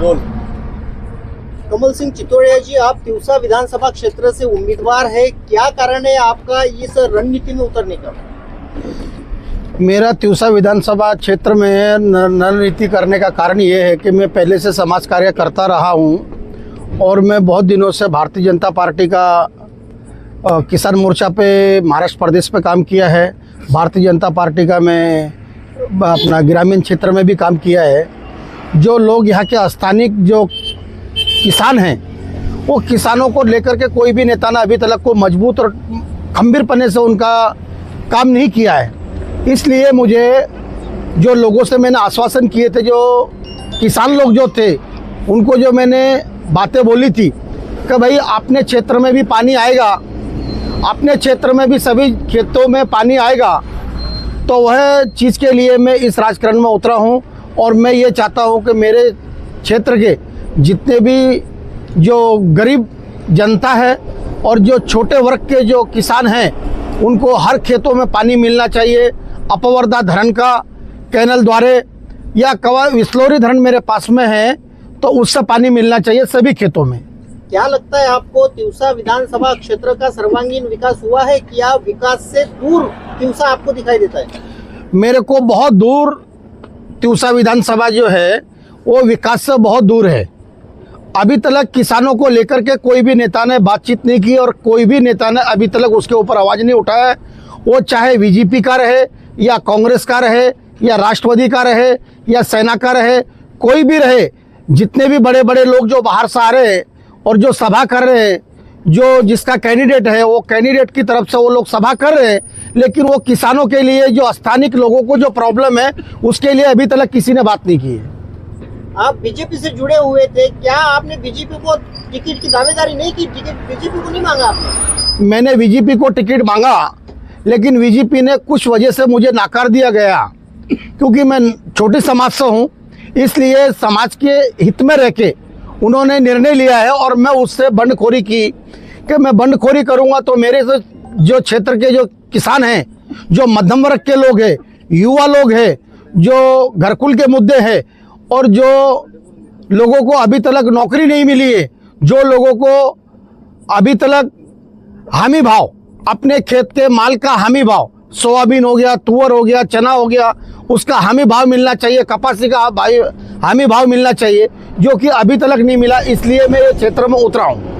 बोल। कमल सिंह चितौड़िया जी, आप तिवसा विधानसभा क्षेत्र से उम्मीदवार है, क्या कारण है आपका इस रणनीति में उतरने का? मेरा तिवसा विधानसभा क्षेत्र में रणनीति करने का कारण ये है कि मैं पहले से समाज कार्य करता रहा हूँ और मैं बहुत दिनों से भारतीय जनता पार्टी का किसान मोर्चा पे महाराष्ट्र प्रदेश पे काम किया है। भारतीय जनता पार्टी का मैं अपना ग्रामीण क्षेत्र में भी काम किया है। जो लोग यहाँ के स्थानीय जो किसान हैं, वो किसानों को लेकर के कोई भी नेता ने अभी तक को मजबूत और खंबीरपने से उनका काम नहीं किया है। इसलिए मुझे जो लोगों से मैंने आश्वासन किए थे, जो किसान लोग जो थे, उनको जो मैंने बातें बोली थी कि भाई अपने क्षेत्र में भी पानी आएगा, अपने क्षेत्र में भी सभी खेतों में पानी आएगा, तो वह चीज़ के लिए मैं इस राजकारण में उतरा हूँ। और मैं ये चाहता हूँ कि मेरे क्षेत्र के जितने भी जो गरीब जनता है और जो छोटे वर्ग के जो किसान हैं, उनको हर खेतों में पानी मिलना चाहिए। अपवर्दा धरण का कैनल द्वारे या कवा विस्लोरी धरण मेरे पास में है, तो उससे पानी मिलना चाहिए सभी खेतों में। क्या लगता है आपको, तिवसा विधानसभा क्षेत्र का सर्वांगीण विकास हुआ है, क्या विकास से दूर तिवसा आपको दिखाई देता है? मेरे को बहुत दूर तिवसा विधानसभा जो है वो विकास से बहुत दूर है। अभी तक किसानों को लेकर के कोई भी नेता ने बातचीत नहीं की और कोई भी नेता ने अभी तक उसके ऊपर आवाज़ नहीं उठाया है। वो चाहे बीजेपी का रहे या कांग्रेस का रहे या राष्ट्रवादी का रहे या सेना का रहे, कोई भी रहे, जितने भी बड़े बड़े लोग जो बाहर से आ रहे हैं और जो सभा कर रहे हैं, जो जिसका कैंडिडेट है वो कैंडिडेट की तरफ से वो लोग सभा कर रहे हैं, लेकिन वो किसानों के लिए जो स्थानीय लोगों को जो प्रॉब्लम है उसके लिए अभी तक किसी ने बात नहीं की है। आप बीजेपी से जुड़े हुए थे, क्या आपने बीजेपी को टिकट की दावेदारी नहीं की? टिकट बीजेपी को नहीं मांगा आपने? मैंने बीजेपी को टिकट मांगा, लेकिन बीजेपी ने कुछ वजह से मुझे नकार दिया गया। क्योंकि मैं छोटे समाज से हूँ, इसलिए समाज के हित में रह के उन्होंने निर्णय लिया है और मैं उससे बंडखोरी की कि मैं बंडखोरी करूँगा तो मेरे से जो क्षेत्र के जो किसान हैं, जो मध्यम वर्ग के लोग हैं, युवा लोग हैं, जो घरकुल के मुद्दे हैं और जो लोगों को अभी तक नौकरी नहीं मिली है, जो लोगों को अभी तक हामी भाव, अपने खेत के माल का हामी भाव, सोयाबीन हो गया, तुअर हो गया, चना हो गया, उसका हामी भाव मिलना चाहिए, कपासी का हामी भाव मिलना चाहिए, जो कि अभी तक नहीं मिला। इसलिए मैं ये क्षेत्र में उतरा हूँ।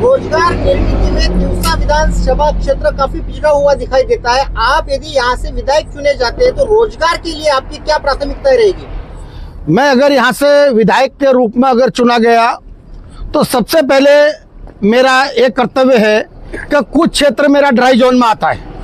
रोजगार निर्मिति में तिवसा विधानसभा क्षेत्र काफी पिछड़ा हुआ दिखाई देता है। आप यदि यहाँ से विधायक चुने जाते हैं तो रोजगार के लिए आपकी क्या प्राथमिकता रहेगी? मैं अगर यहाँ से विधायक के रूप में अगर चुना गया तो सबसे पहले मेरा एक कर्तव्य है कि कुछ क्षेत्र मेरा ड्राई जोन में आता है।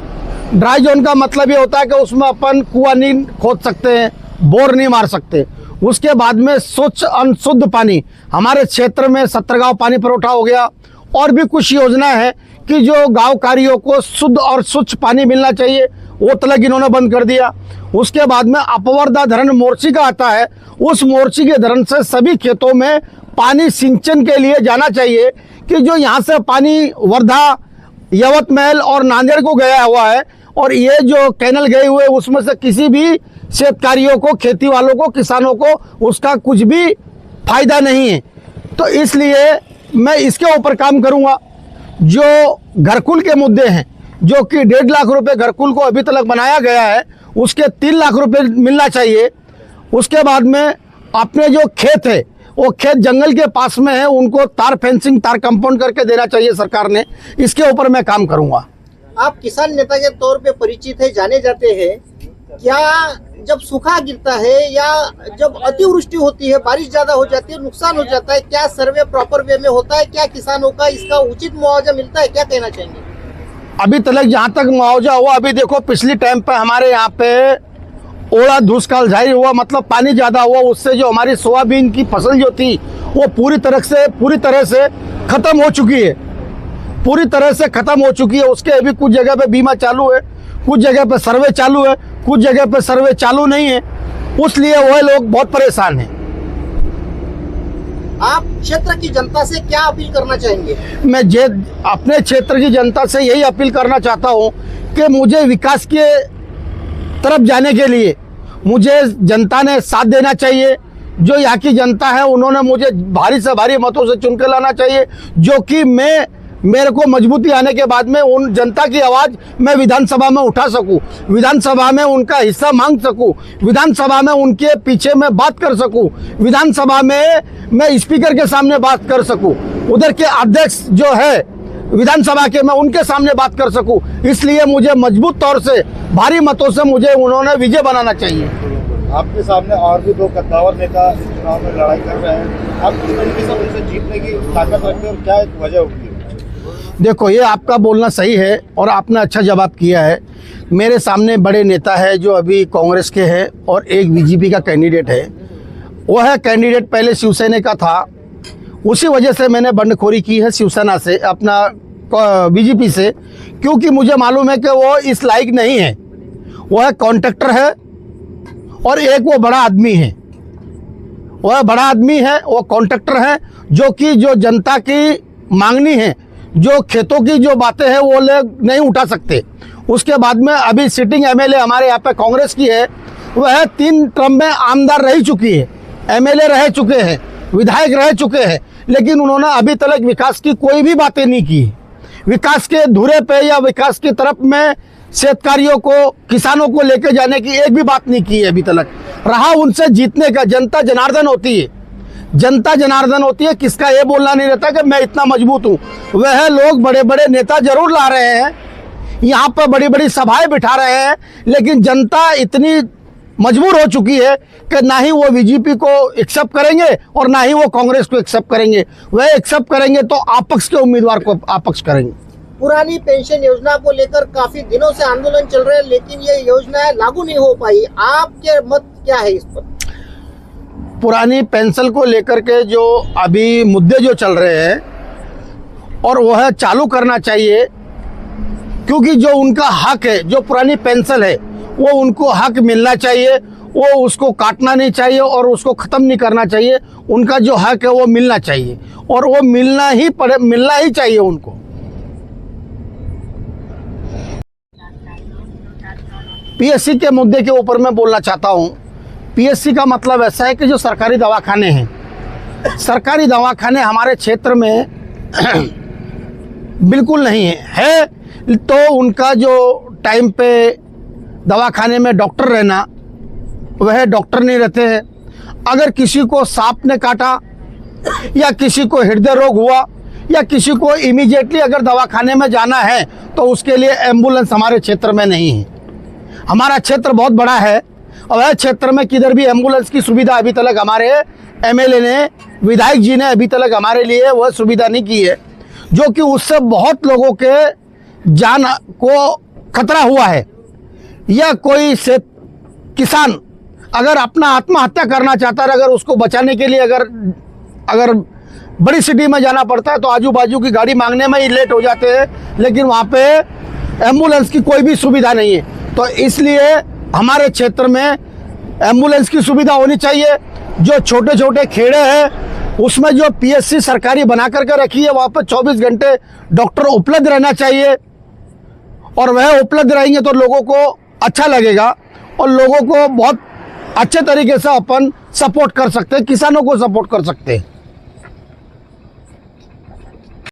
ड्राई जोन का मतलब ये होता है कि उसमें अपन कुआं नहीं खोद सकते हैं, बोर नहीं मार सकते। उसके बाद में स्वच्छ अनशुद्ध पानी, हमारे क्षेत्र में 17 गांव पानी परोठा हो गया और भी कुछ योजना है कि जो गांवकारियों को शुद्ध और स्वच्छ पानी मिलना चाहिए, वो तलक इन्होंने बंद कर दिया। उसके बाद में अपवर्दा धरण मोर्ची का आता है, उस मोर्ची के धरण से सभी खेतों में पानी सिंचन के लिए जाना चाहिए कि जो यहाँ से पानी वर्धा, यवतमहल और नांदेड़ को गया हुआ है और ये जो कैनल गए हुए उसमें से किसी भी शेतकारियों को, खेती वालों को, किसानों को उसका कुछ भी फायदा नहीं है। तो इसलिए मैं इसके ऊपर काम करूँगा। जो घरकुल के मुद्दे हैं, जो कि 1.5 लाख रुपए घरकुल को अभी तक बनाया गया है, उसके 3 लाख रुपए मिलना चाहिए। उसके बाद में अपने जो खेत है, वो खेत जंगल के पास में है, उनको तार फेंसिंग, तार कंपाउंड करके देना चाहिए सरकार ने। इसके ऊपर मैं काम करूँगा। आप किसान नेता के तौर पे परिचित है, जाने जाते हैं। क्या जब सूखा गिरता है या जब अतिवृष्टि होती है, बारिश ज्यादा हो जाती है, नुकसान हो जाता है, क्या सर्वे प्रॉपर वे में होता है? क्या किसानों का इसका उचित मुआवजा मिलता है? क्या कहना चाहेंगे? अभी तक जहाँ तक मुआवजा हुआ, अभी देखो पिछली टाइम पे हमारे यहाँ पे ओला दुष्काल जारी हुआ, मतलब पानी ज़्यादा हुआ, उससे जो हमारी सोयाबीन की फसल जो थी वो पूरी तरह से ख़त्म हो चुकी है, पूरी तरह से ख़त्म हो चुकी है। उसके अभी कुछ जगह पे बीमा चालू है, कुछ जगह पे सर्वे चालू है, कुछ जगह पे सर्वे चालू नहीं है, इसलिए वह लोग बहुत परेशान हैं। आप क्षेत्र की जनता से क्या अपील करना चाहेंगे? मैं अपने क्षेत्र की जनता से यही अपील करना चाहता हूँ कि मुझे विकास के तरफ जाने के लिए मुझे जनता ने साथ देना चाहिए। जो यहाँ की जनता है उन्होंने मुझे भारी से भारी मतों से चुन के लाना चाहिए, जो कि मेरे को मजबूती आने के बाद में उन जनता की आवाज़ मैं विधानसभा में उठा सकूं, विधानसभा में उनका हिस्सा मांग सकूं, विधानसभा में उनके पीछे मैं बात कर सकूं, विधानसभा में मैं स्पीकर के सामने बात कर सकूं, उधर के अध्यक्ष जो है विधानसभा के मैं उनके सामने बात कर सकूं। इसलिए मुझे मजबूत तौर से भारी मतों से मुझे उन्होंने विजय बनाना चाहिए। आपके सामने और भी 2 कद्दावर नेता इस चुनाव में लड़ाई कर रहे हैं, आप किस तरीके से उनसे जीतने की ताकत रखते हैं और क्या एक वजह होगी? देखो, ये आपका बोलना सही है और आपने अच्छा जवाब किया है। मेरे सामने बड़े नेता है जो अभी कांग्रेस के हैं और एक बीजेपी का कैंडिडेट है। वह कैंडिडेट पहले शिवसेना का था, उसी वजह से मैंने बंडखोरी की है शिवसेना से, अपना बीजेपी से, क्योंकि मुझे मालूम है कि वो इस लायक नहीं है। वह कॉन्ट्रैक्टर है और एक वो बड़ा आदमी है। वह बड़ा आदमी है, वो कॉन्ट्रैक्टर है, जो कि जो जनता की मांगनी है, जो खेतों की जो बातें हैं वो लोग नहीं उठा सकते। उसके बाद में अभी सिटिंग एमएलए हमारे यहाँ पे कांग्रेस की है, वह 3 टर्म में आमदार रह चुकी है, एमएलए रह चुके हैं, विधायक रह चुके हैं, लेकिन उन्होंने अभी तक विकास की कोई भी बातें नहीं की। विकास के धुरे पे या विकास की तरफ में शेतकारियों को, किसानों को लेकर जाने की एक भी बात नहीं की है अभी तक। रहा उनसे जीतने का, जनता जनार्दन होती है, जनता जनार्दन होती है। किसका ये बोलना नहीं रहता कि मैं इतना मजबूत हूँ। वह लोग बड़े बड़े नेता जरूर ला रहे हैं, यहाँ पर बड़ी बड़ी सभाएं बिठा रहे हैं, लेकिन जनता इतनी मजबूर हो चुकी है कि ना ही वो बीजेपी को एक्सेप्ट करेंगे और ना ही वो कांग्रेस को एक्सेप्ट करेंगे। वह एक्सेप्ट करेंगे तो आपक्ष के उम्मीदवार को आपक्ष करेंगे। पुरानी पेंशन योजना को लेकर काफी दिनों से आंदोलन चल रहे हैं, लेकिन ये योजना लागू नहीं हो पाई। आपके मत क्या है इस पर? पुरानी पेंशन को लेकर के जो अभी मुद्दे जो चल रहे हैं, और वह चालू करना चाहिए, क्योंकि जो उनका हक है, जो पुरानी पेंशन है, वो उनको हक मिलना चाहिए। वो उसको काटना नहीं चाहिए और उसको ख़त्म नहीं करना चाहिए। उनका जो हक है वो मिलना चाहिए और वो मिलना ही चाहिए उनको। पीएससी के मुद्दे के ऊपर मैं बोलना चाहता हूँ। पीएससी का मतलब ऐसा है कि जो सरकारी दवाखाने हैं, सरकारी दवाखाने हमारे क्षेत्र में बिल्कुल नहीं है तो उनका जो टाइम पे दवाखाने में डॉक्टर रहना, वह डॉक्टर नहीं रहते हैं। अगर किसी को सांप ने काटा या किसी को हृदय रोग हुआ या किसी को इमीडिएटली अगर दवाखाने में जाना है तो उसके लिए एम्बुलेंस हमारे क्षेत्र में नहीं है। हमारा क्षेत्र बहुत बड़ा है और वह क्षेत्र में किधर भी एम्बुलेंस की सुविधा अभी तक हमारे एमएलए ने, विधायक जी ने अभी तक हमारे लिए वह सुविधा नहीं की है, जो कि उससे बहुत लोगों के जान को खतरा हुआ है। या कोई से किसान अगर अपना आत्महत्या करना चाहता है, अगर उसको बचाने के लिए अगर बड़ी सिटी में जाना पड़ता है तो आजू बाजू की गाड़ी मांगने में ही लेट हो जाते हैं, लेकिन वहाँ पे एम्बुलेंस की कोई भी सुविधा नहीं है। तो इसलिए हमारे क्षेत्र में एम्बुलेंस की सुविधा होनी चाहिए। जो छोटे छोटे खेड़े हैं उसमें जो पीएससी सरकारी बना करके रखी है, वहाँ पर 24 घंटे डॉक्टर उपलब्ध रहना चाहिए और वह उपलब्ध रहेंगे तो लोगों को अच्छा लगेगा और लोगों को बहुत अच्छे तरीके से अपन सपोर्ट कर सकते हैं, किसानों को सपोर्ट कर सकते हैं।